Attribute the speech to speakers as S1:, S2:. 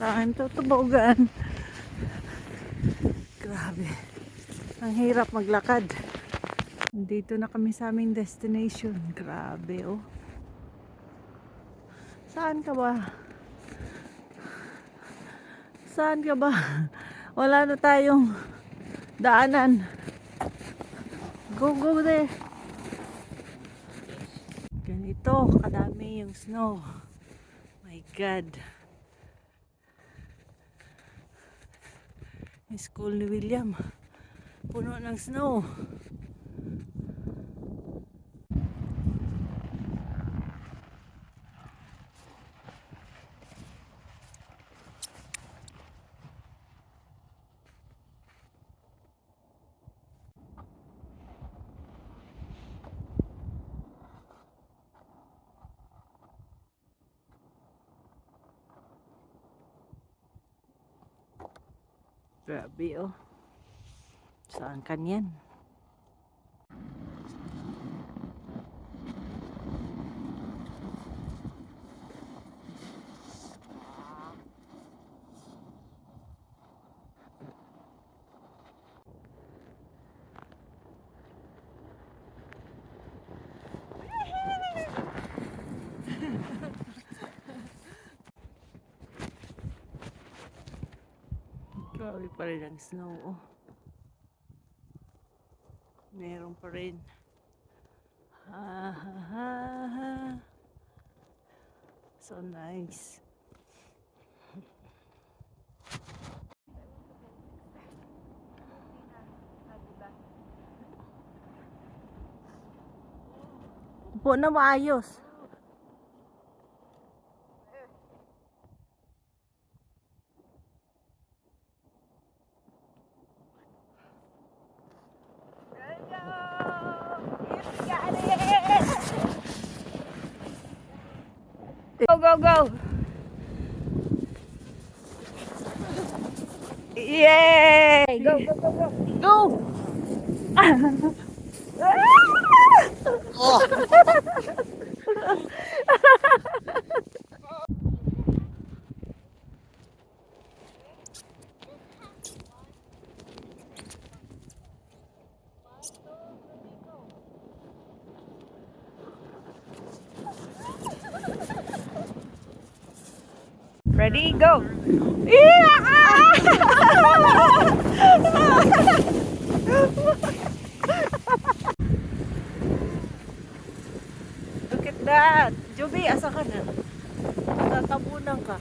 S1: Saan tutubogan? Grabe. Ang hirap maglakad. Dito na kami sa aming destination. Grabe, oh. Saan ka ba? Saan ka ba? Wala na tayong daanan. Go, go there. Ganito, kadami yung snow. My God. Yung school ni William. Puno ng snow. Grabe, oh. Saan kanyan? Grabe pa rin ang snow, oh. Meron pa rin. Ha, ha, ha, ha. So nice. Upo na maayos. Go, go, go! Yay! Go, go, go, go! Go! Ready, go! Look at that! Joby, asa ka na? Tatabunan ka.